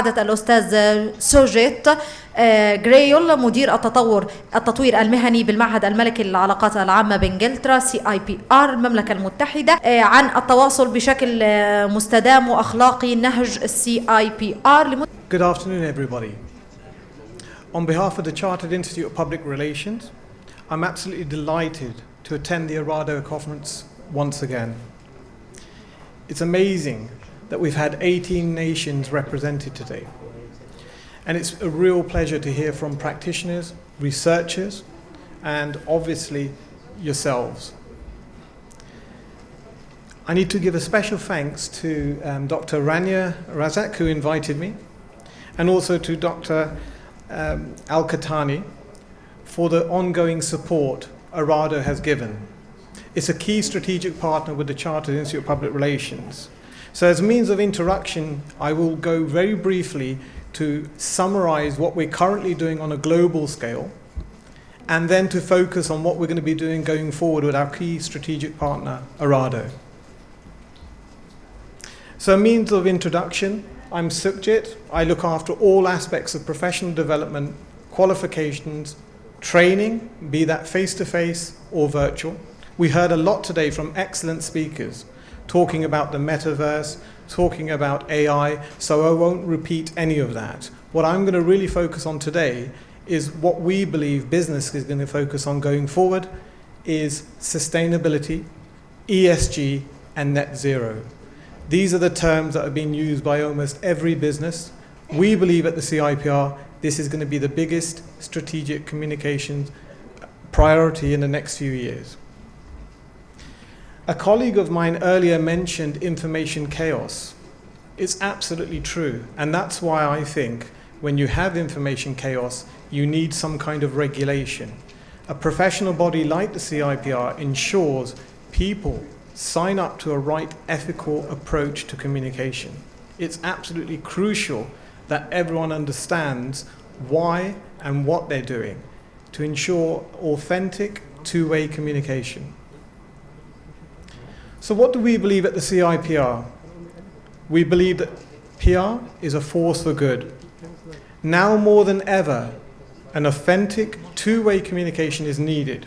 سعادة الأستاذ سوكجيت جريول مدير التطوير المهني بالمعهد الملكي للعلاقات العامة بإنجلترا Cipr المملكة المتحدة عن التواصل بشكل مستدام وأخلاقي نهج Cipr. Good afternoon everybody. On behalf of the Chartered Institute of Public Relations, I'm absolutely delighted to attend the Arado conference once again. It's amazing that we've had 18 nations represented today. And it's a real pleasure to hear from practitioners, researchers, and obviously yourselves. I need to give a special thanks to Dr. Rania Razak, who invited me, and also to Dr. Al-Katani for the ongoing support Arado has given. It's a key strategic partner with the Chartered Institute of Public Relations. So as a means of introduction, I will go very briefly to summarize what we're currently doing on a global scale, and then to focus on what we're going to be doing going forward with our key strategic partner, Arado. So a means of introduction, I'm Sookjit. I look after all aspects of professional development, qualifications, training, be that face-to-face or virtual. We heard a lot today from excellent speakers talking about the metaverse, talking about AI, so I won't repeat any of that. What I'm going to really focus on today is what we believe business is going to focus on going forward is sustainability, ESG, and net zero. These are the terms that are being used by almost every business. We believe at the CIPR this is going to be the biggest strategic communications priority in the next few years. A colleague of mine earlier mentioned information chaos. It's absolutely true, and that's why I think when you have information chaos, you need some kind of regulation. A professional body like the CIPR ensures people sign up to a right ethical approach to communication. It's absolutely crucial that everyone understands why and what they're doing to ensure authentic two-way communication. So what do we believe at the CIPR? We believe that PR is a force for good. Now more than ever, an authentic two-way communication is needed.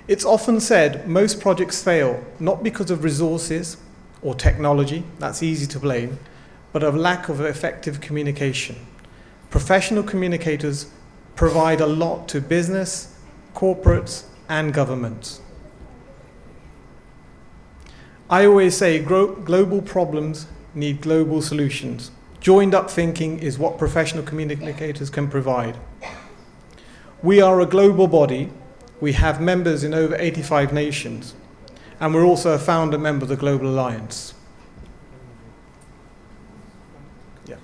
It's often said most projects fail not because of resources or technology, that's easy to blame, but of lack of effective communication. Professional communicators provide a lot to business, corporates, and governments. I always say global problems need global solutions. Joined up thinking is what professional communicators can provide. We are a global body. We have members in over 85 nations, and we're also a founder member of the Global Alliance. Yeah.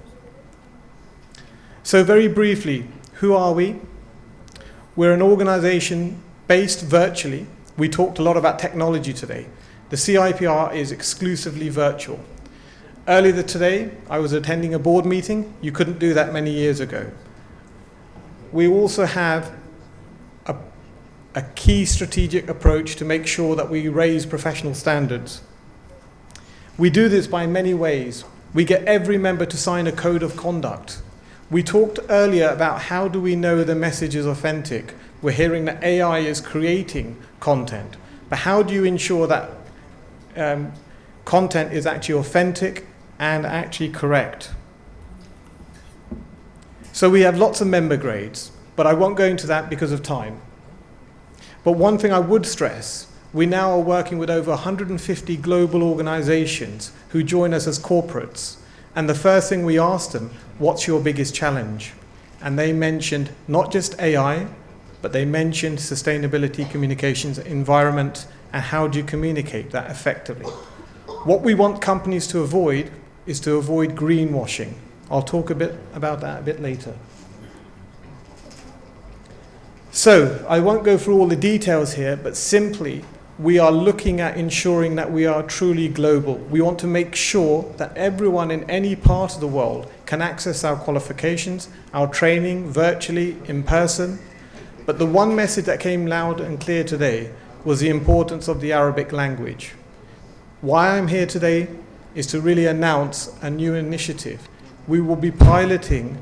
So very briefly, who are we? We're an organization based virtually. We talked a lot about technology today. The CIPR is exclusively virtual. Earlier today, I was attending a board meeting. You couldn't do that many years ago. We also have a key strategic approach to make sure that we raise professional standards. We do this by many ways. We get every member to sign a code of conduct. We talked earlier about how do we know the message is authentic. We're hearing that AI is creating content, but how do you ensure that content is actually authentic and actually correct? So we have lots of member grades, but I won't go into that because of time. But one thing I would stress, we now are working with over 150 global organizations who join us as corporates. And the first thing we asked them, what's your biggest challenge? And they mentioned not just AI, but they mentioned sustainability, communications, environment, and how do you communicate that effectively. What we want companies to avoid is to avoid greenwashing. I'll talk a bit about that a bit later. So I won't go through all the details here, but simply we are looking at ensuring that we are truly global. We want to make sure that everyone in any part of the world can access our qualifications, our training virtually, in person. But the one message that came loud and clear today was the importance of the Arabic language. Why I'm here today is to really announce a new initiative. we will be piloting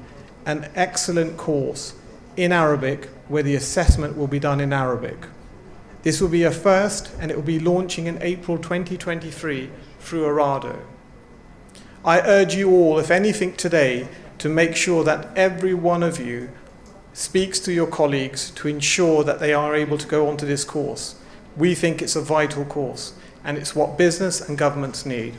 an excellent course in Arabic where the assessment will be done in Arabic. This will be a first, and it will be launching in April 2023 through Arado. I urge you all, if anything today, to make sure that every one of you speaks to your colleagues to ensure that they are able to go onto this course. We think it's a vital course, and it's what business and governments need.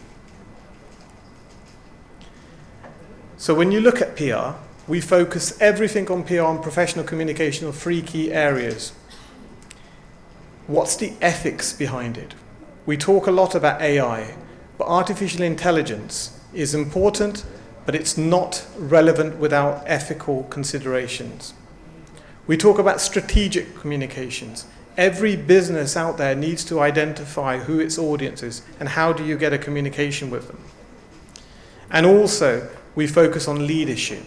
So when you look at PR, we focus everything on PR and professional communication on 3 key areas. What's the ethics behind it? We talk a lot about AI, but artificial intelligence is important, but it's not relevant without ethical considerations. We talk about strategic communications. Every business out there needs to identify who its audience is and how do you get a communication with them. And also, we focus on leadership.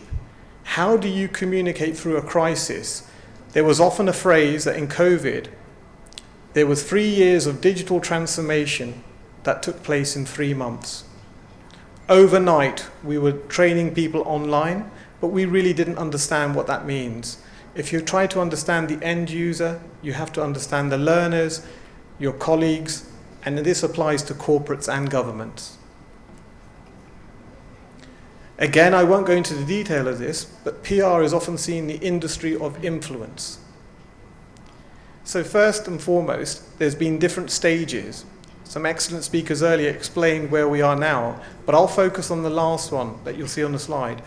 How do you communicate through a crisis? There was often a phrase that in COVID, there was 3 years of digital transformation that took place in 3 months. Overnight, we were training people online, but we really didn't understand what that means. If you try to understand the end user, you have to understand the learners, your colleagues, and this applies to corporates and governments. Again, I won't go into the detail of this, but PR is often seen in the industry of influence. So first and foremost, there's been different stages. Some excellent speakers earlier explained where we are now, but I'll focus on the last one that you'll see on the slide.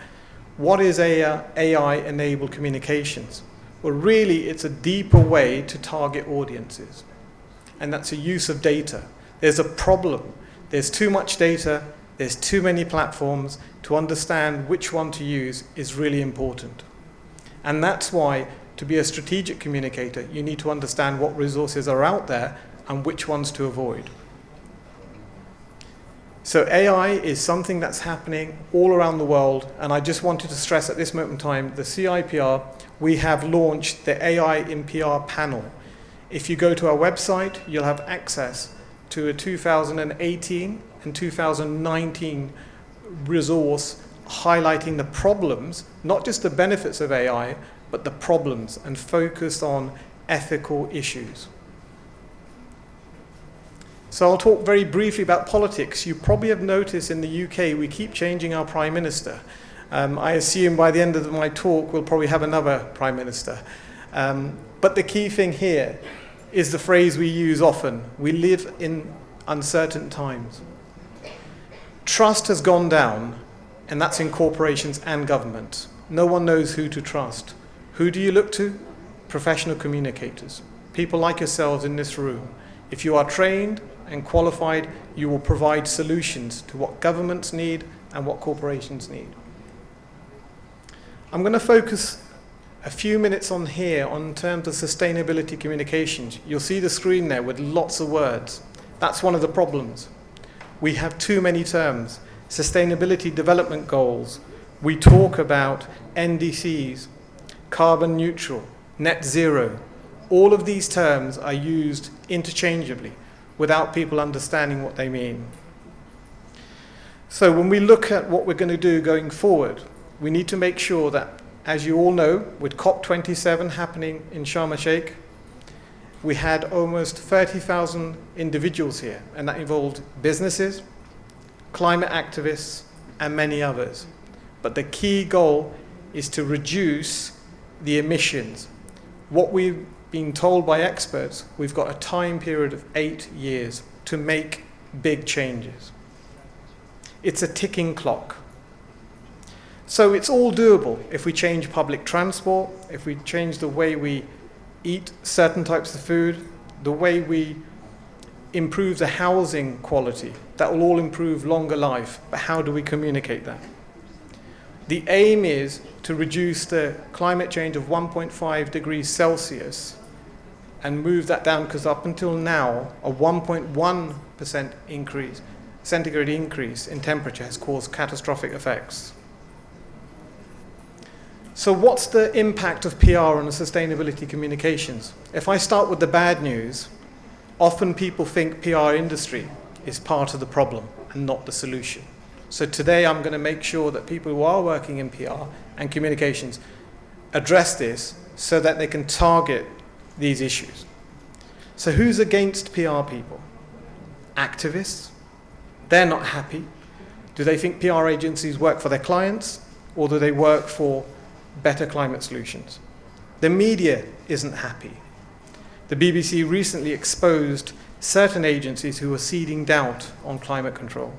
What is AI-enabled communications? Well, really, it's a deeper way to target audiences, and that's a use of data. There's a problem. There's too much data. There's too many platforms. To understand which one to use is really important. And that's why, to be a strategic communicator, you need to understand what resources are out there and which ones to avoid. So AI is something that's happening all around the world, and I just wanted to stress at this moment in time, the CIPR, we have launched the AI in PR panel. If you go to our website, you'll have access to a 2018 and 2019 resource highlighting the problems, not just the benefits of AI, but the problems, and focused on ethical issues. So I'll talk very briefly about politics. You probably have noticed in the UK we keep changing our Prime Minister. I assume by the end of my talk we'll probably have another Prime Minister. But the key thing here is the phrase we use often: we live in uncertain times. Trust has gone down, and that's in corporations and government. No one knows who to trust. Who do you look to? Professional communicators, people like yourselves in this room. If you are trained and qualified, you will provide solutions to what governments need and what corporations need. I'm going to focus a few minutes on here on terms of sustainability communications. You'll see the screen there with lots of words. That's one of the problems. We have too many terms. Sustainability development goals. We talk about NDCs, carbon neutral, net zero. All of these terms are used interchangeably without people understanding what they mean. So when we look at what we're going to do going forward, we need to make sure that, as you all know, with COP27 happening in Sharm el-Sheikh, we had almost 30,000 individuals here, and that involved businesses, climate activists, and many others. But the key goal is to reduce the emissions. What we've been told by experts, we've got a time period of 8 years to make big changes. It's a ticking clock. So it's all doable if we change public transport, if we change the way we eat certain types of food, the way we improve the housing quality. That will all improve longer life, but how do we communicate that? The aim is to reduce the climate change of 1.5 degrees Celsius and move that down, because up until now, a 1.1% increase, centigrade increase in temperature has caused catastrophic effects. So what's the impact of PR on the sustainability communications? If I start with the bad news, often people think PR industry is part of the problem and not the solution. So today I'm going to make sure that people who are working in PR and communications address this so that they can target these issues. So who's against PR people? Activists. They're not happy. Do they think PR agencies work for their clients, or do they work for better climate solutions? The media isn't happy. The BBC recently exposed certain agencies who are seeding doubt on climate control.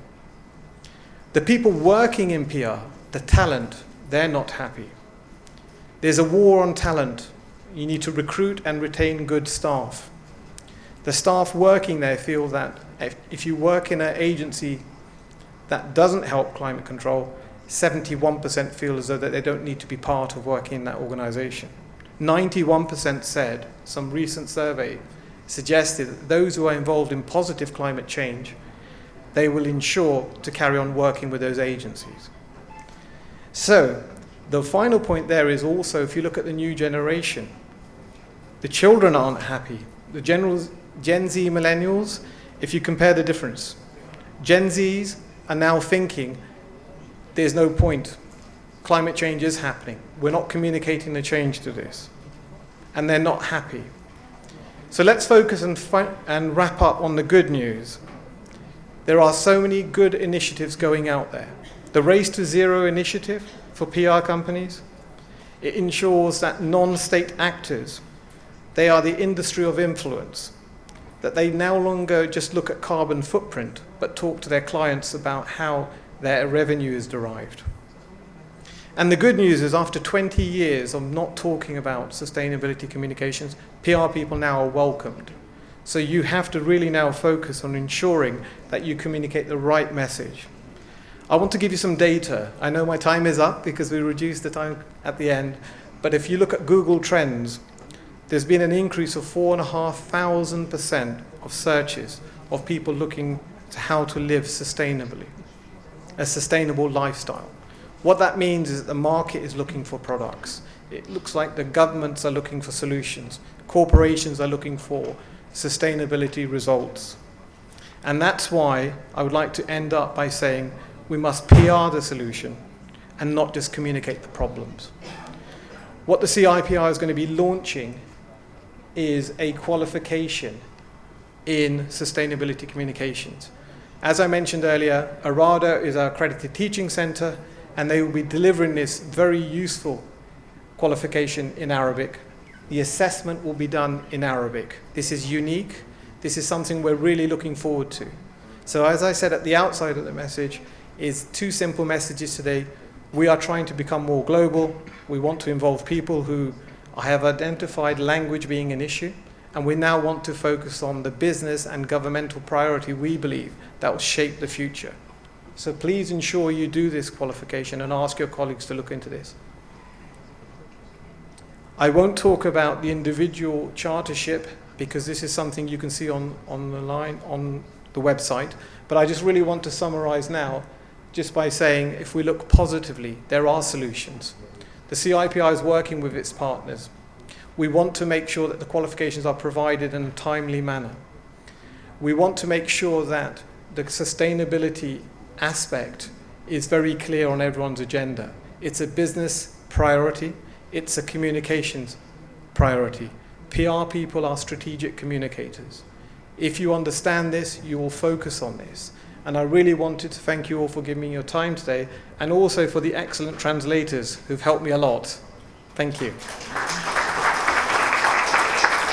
The people working in PR, the talent, they're not happy. There's a war on talent. You need to recruit and retain good staff. The staff working there feel that if you work in an agency that doesn't help climate control, 71% feel as though that they don't need to be part of working in that organization. 91% said, some recent survey suggested that those who are involved in positive climate change, they will ensure to carry on working with those agencies. So, the final point there is also, if you look at the new generation, the children aren't happy. The Gen Z millennials, if you compare the difference, Gen Zs are now thinking, there's no point. Climate change is happening. We're not communicating the change to this. And they're not happy. So let's focus and wrap up on the good news. There are so many good initiatives going out there. The Race to Zero initiative for PR companies, it ensures that non-state actors, they are the industry of influence, that they no longer just look at carbon footprint, but talk to their clients about how their revenue is derived. And the good news is, after 20 years of not talking about sustainability communications, PR people now are welcomed. So you have to really now focus on ensuring that you communicate the right message. I want to give you some data. I know my time is up because we reduced the time at the end, but if you look at Google Trends, there's been an increase of 4,500% of searches of people looking to how to live sustainably, a sustainable lifestyle. What that means is that the market is looking for products. It looks like the governments are looking for solutions. Corporations are looking for sustainability results. And that's why I would like to end up by saying we must PR the solution and not just communicate the problems. What the CIPR is going to be launching is a qualification in sustainability communications. As I mentioned earlier, ARADA is our accredited teaching center, and they will be delivering this very useful qualification in Arabic. The assessment will be done in Arabic. This is unique. This is something we're really looking forward to. So as I said at the outside of the message, is two simple messages today. We are trying to become more global. We want to involve people who have identified language being an issue, and we now want to focus on the business and governmental priority we believe that will shape the future. So please ensure you do this qualification and ask your colleagues to look into this. I won't talk about the individual chartership because this is something you can see on the line, on the website, but I just really want to summarize now just by saying, if we look positively, there are solutions. The CIPR is working with its partners. We want to make sure that the qualifications are provided in a timely manner. We want to make sure that the sustainability aspect is very clear on everyone's agenda. It's a business priority. It's a communications priority. PR people are strategic communicators. If you understand this, you will focus on this. And I really wanted to thank you all for giving me your time today, and also for the excellent translators who've helped me a lot. Thank you.